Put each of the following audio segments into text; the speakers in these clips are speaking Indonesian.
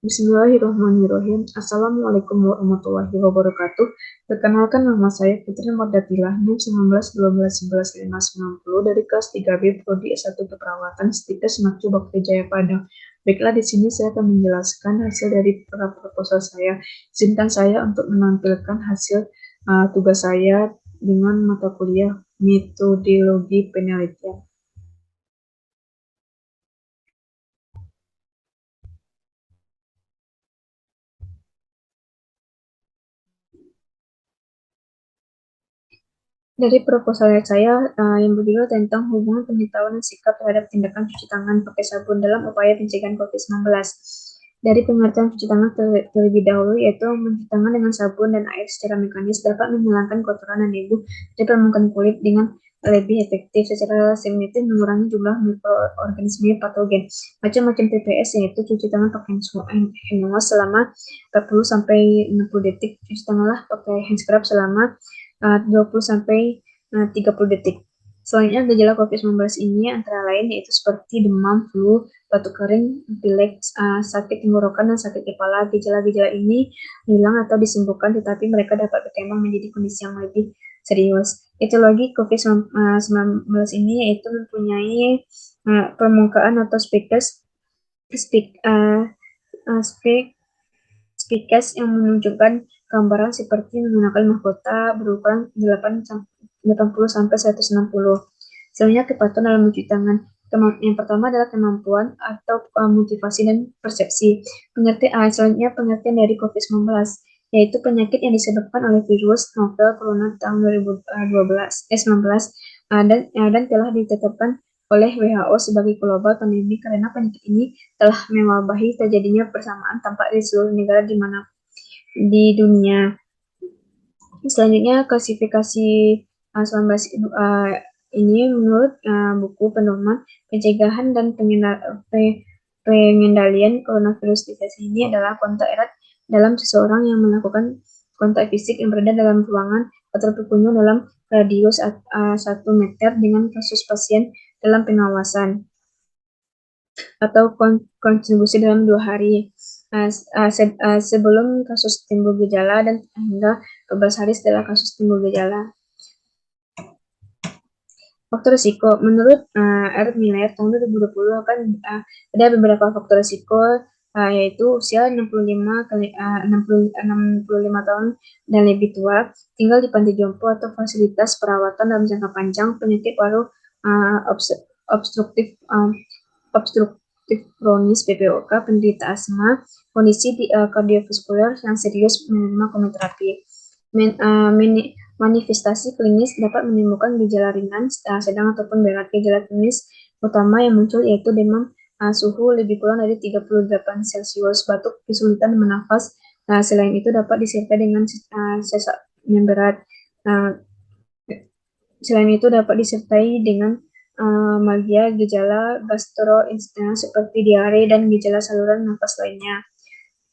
Bismillahirrahmanirrahim. Assalamualaikum warahmatullahi wabarakatuh. Perkenalkan, nama saya Putri Mardatilah, NIM 19 12 11 590 dari kelas 3B Prodi S1 Keperawatan Stikes Makju Bakti Jaya Padang. Baiklah, di sini saya akan menjelaskan hasil dari proposal saya. Izinkan saya untuk menampilkan hasil tugas saya dengan mata kuliah metodologi penelitian. Dari proposal saya yang berjudul tentang hubungan pengetahuan dan sikap terhadap tindakan cuci tangan pakai sabun dalam upaya pencegahan COVID-19. Dari pengertian cuci tangan terlebih dahulu, yaitu mencuci tangan dengan sabun dan air secara mekanis dapat menghilangkan kotoran dan debu dari permukaan kulit dengan lebih efektif. Secara simultan mengurangi jumlah mikroorganisme patogen. Macam-macam TPS, yaitu cuci tangan pakai hand wash selama 40 sampai 60 detik, cuci tanganlah pakai hand scrub selama 20 sampai 30 detik. Selanjutnya, gejala COVID-19 ini antara lain yaitu seperti demam, flu, batuk kering, pilek, sakit tenggorokan, dan sakit kepala. Gejala-gejala ini hilang atau disembuhkan, tetapi mereka dapat berkembang menjadi kondisi yang lebih serius. Etiologi COVID-19 ini yaitu mempunyai permukaan atau speakers yang menunjukkan gambaran seperti menggunakan mahkota berukuran 80 sampai 160. Selanjutnya, kepatuhan dalam mencuci tangan. Yang pertama adalah kemampuan atau motivasi dan persepsi. Selanjutnya, pengertian dari COVID-19, yaitu penyakit yang disebabkan oleh virus novel corona tahun 2019 dan telah ditetapkan oleh WHO sebagai global pandemi karena penyakit ini telah mewabahi terjadinya persamaan tampak di seluruh negara di mana di dunia. Selanjutnya, klasifikasi 19 ini menurut buku pedoman pencegahan dan pengendalian coronavirus disease ini adalah kontak erat dalam seseorang yang melakukan kontak fisik yang berada dalam ruangan atau berkunjung dalam radius 1 meter dengan kasus pasien dalam pengawasan atau kontribusi dalam 2 hari sebelum kasus timbul gejala dan hingga 12 hari setelah kasus timbul gejala. Faktor risiko, menurut Eric Miller tahun 2020 akan ada beberapa faktor risiko yaitu usia 65 tahun dan lebih tua, tinggal di panti jompo atau fasilitas perawatan dalam jangka panjang, penyakit paru obstruktif kronis (PPOK), penderita asma, kondisi kardiovaskular yang serius menerima kemoterapi. Manifestasi klinis dapat menimbulkan gejala ringan, sedang ataupun berat. Gejala klinis utama yang muncul yaitu demam, suhu lebih kurang dari 38 Celcius, batuk, kesulitan bernafas. Selain itu dapat disertai dengan sesak yang berat. Selain itu dapat disertai dengan magia, gejala gastrointestinal seperti diare dan gejala saluran nafas lainnya.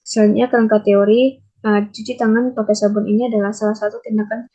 Selanjutnya, kerangka teori cuci tangan pakai sabun ini adalah salah satu tindakan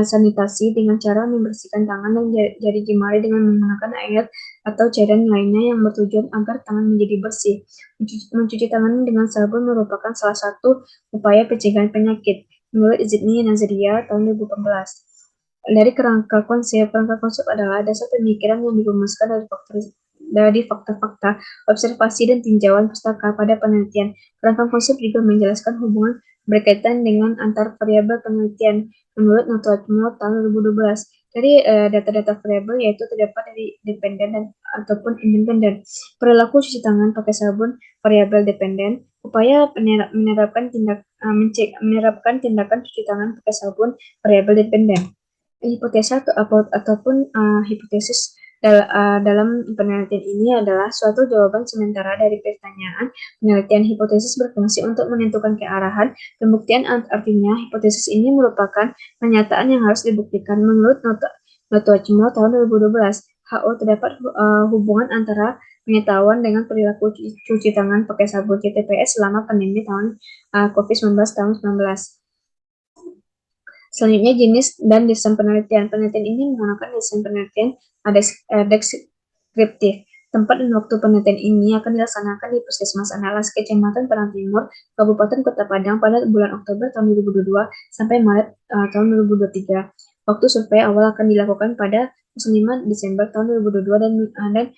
sanitasi dengan cara membersihkan tangan dan jari jemari dengan menggunakan air atau cairan lainnya yang bertujuan agar tangan menjadi bersih. Mencuci tangan dengan sabun merupakan salah satu upaya pencegahan penyakit menurut Zidni Nazaria tahun 2014. Dari kerangka konsep adalah dasar pemikiran yang dirumuskan dari fakta-fakta, observasi, dan tinjauan pustaka pada penelitian. Kerangka konsep juga menjelaskan hubungan berkaitan dengan antar variabel penelitian menurut Noto-Atmo tahun 2012. Dari data-data variabel yaitu terdapat dari dependen ataupun independen. Perilaku cuci tangan pakai sabun variabel dependen. Upaya menerapkan tindakan cuci tangan pakai sabun variabel dependen. Hipotesa ataupun hipotesis dalam penelitian ini adalah suatu jawaban sementara dari pertanyaan. Penelitian hipotesis berfungsi untuk menentukan kearahan. Pembuktian artinya hipotesis ini merupakan pernyataan yang harus dibuktikan. Menurut Noto-Atmo tahun 2012, HO terdapat hubungan antara pengetahuan dengan perilaku cuci tangan pakai sabun (TPS) selama pandemi tahun COVID-19 tahun 19. Selanjutnya, jenis dan desain penelitian. Penelitian ini menggunakan desain penelitian deskriptif. Tempat dan waktu penelitian ini akan dilaksanakan di Puskesmas Andalas, Kecamatan Padang Timur, Kabupaten Kota Padang pada bulan Oktober tahun 2022 sampai Maret tahun 2023. Waktu survei awal akan dilakukan pada 5 Desember tahun 2022 dan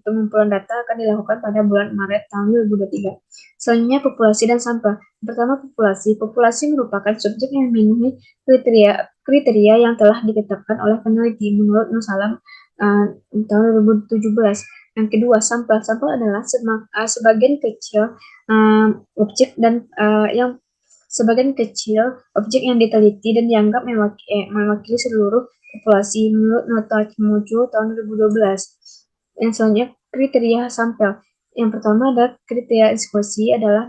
pengumpulan data akan dilakukan pada bulan Maret tahun 2023. Selanjutnya populasi dan sampel. Pertama populasi. Populasi merupakan subjek yang memenuhi kriteria yang telah ditetapkan oleh peneliti menurut Nusalam tahun 2017. Yang kedua, sampel. Sampel adalah sebagian kecil objek yang diteliti dan dianggap mewakili seluruh populasi menurut Nota Kimojo tahun 2012. Yang selanjutnya, kriteria sampel. Yang pertama ada kriteria eksklusi adalah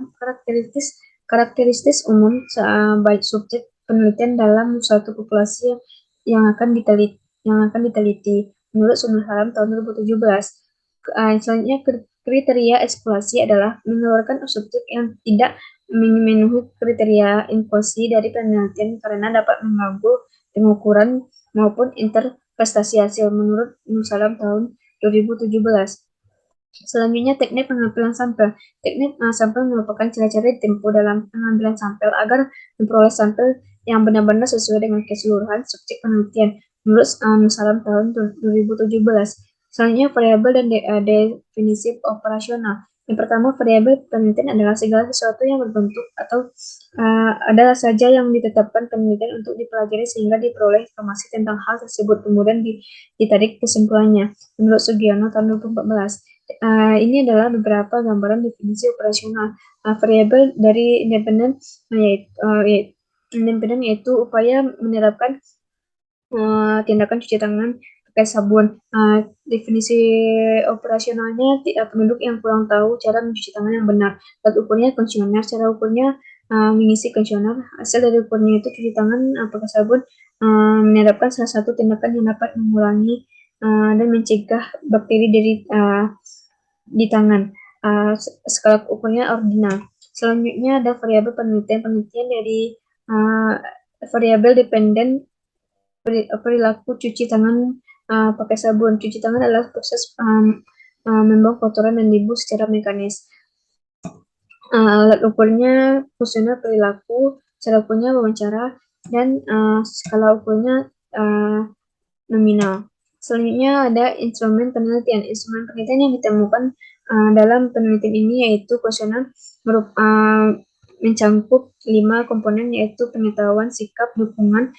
karakteristik umum baik subjek penelitian dalam suatu populasi yang akan diteliti menurut Sumber Haram tahun 2017. Selanjutnya kriteria eksklusi adalah mengeluarkan subjek yang tidak memenuhi kriteria inklusi dari penelitian karena dapat mengganggu pengukuran maupun interpretasi hasil menurut Nusalam tahun 2017. Selanjutnya, teknik pengambilan sampel. Teknik sampel merupakan cara-cara ditempuh dalam pengambilan sampel agar memperoleh sampel yang benar-benar sesuai dengan keseluruhan subjek penelitian menurut Nusalam tahun 2017. Selanjutnya, variabel dan definisi operasional. Yang pertama, variabel penelitian adalah segala sesuatu yang berbentuk atau adalah saja yang ditetapkan penelitian untuk dipelajari sehingga diperoleh informasi tentang hal tersebut kemudian ditarik kesimpulannya. Menurut Sugiono tahun 2014. Ini adalah beberapa gambaran definisi operasional. Variabel dari independen yaitu upaya menerapkan tindakan cuci tangan pakai sabun. Definisi operasionalnya penduduk yang kurang tahu cara mencuci tangan yang benar. Alat ukurnya kuesioner, cara ukurnya mengisi kuesioner. Hasil dari ukurnya itu cuci tangan pakai sabun menerapkan salah satu tindakan yang dapat mengurangi dan mencegah bakteri di tangan. Skala ukurnya ordinal. Selanjutnya ada variabel penelitian dari variabel dependen perilaku cuci tangan pakai sabun. Cuci tangan adalah proses membuang kotoran dan debu secara mekanis. Alat ukurnya kuesioner perilaku, cara ukurnya wawancara, dan skala ukurnya nominal. Selanjutnya ada instrumen penelitian. Instrumen penelitian yang ditemukan dalam penelitian ini yaitu kuesioner mencangkup 5 komponen yaitu pengetahuan, sikap, dukungan,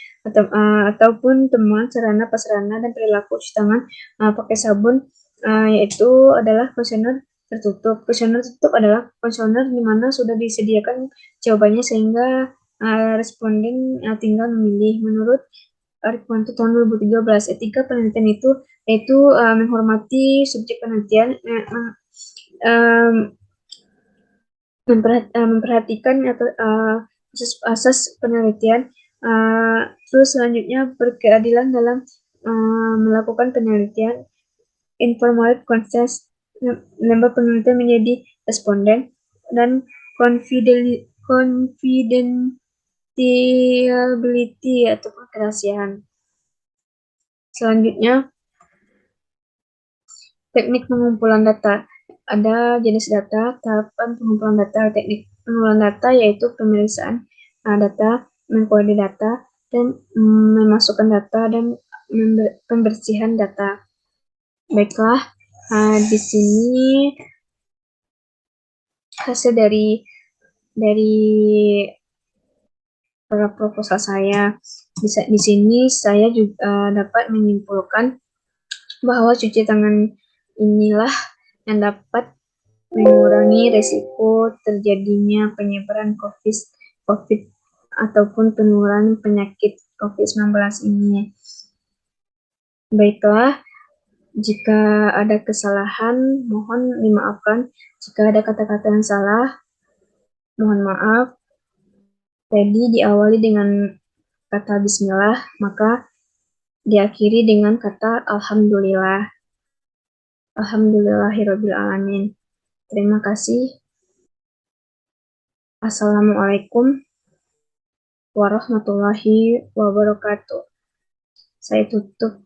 ataupun temuan sarana prasarana dan perilaku cuci tangan pakai sabun, yaitu adalah kuesioner tertutup. Kuesioner tertutup adalah kuesioner di mana sudah disediakan jawabannya sehingga responden tinggal memilih. Menurut Arifanto tahun 2013, etika penelitian itu yaitu menghormati subjek penelitian, memperhatikan asas penelitian, terus selanjutnya berkeadilan dalam melakukan penelitian, informative consent, member penelitian menjadi responden, dan confidentiality atau kerahasiaan. Selanjutnya, teknik pengumpulan data. Ada jenis data, tahapan pengumpulan data, teknik pengumpulan data yaitu pemeriksaan data, mengkode data, dan memasukkan data dan pembersihan data. Baiklah, di sini hasil dari proposal saya. Di sini saya juga dapat menyimpulkan bahwa cuci tangan inilah yang dapat mengurangi risiko terjadinya penyebaran COVID ataupun penularan penyakit COVID-19 ini. Baiklah, jika ada kesalahan, mohon dimaafkan. Jika ada kata-kata yang salah, mohon maaf. Jadi diawali dengan kata bismillah, maka diakhiri dengan kata alhamdulillah. Alhamdulillahirabbil alamin. Terima kasih. Assalamualaikum warahmatullahi wabarakatuh. Saya tutup.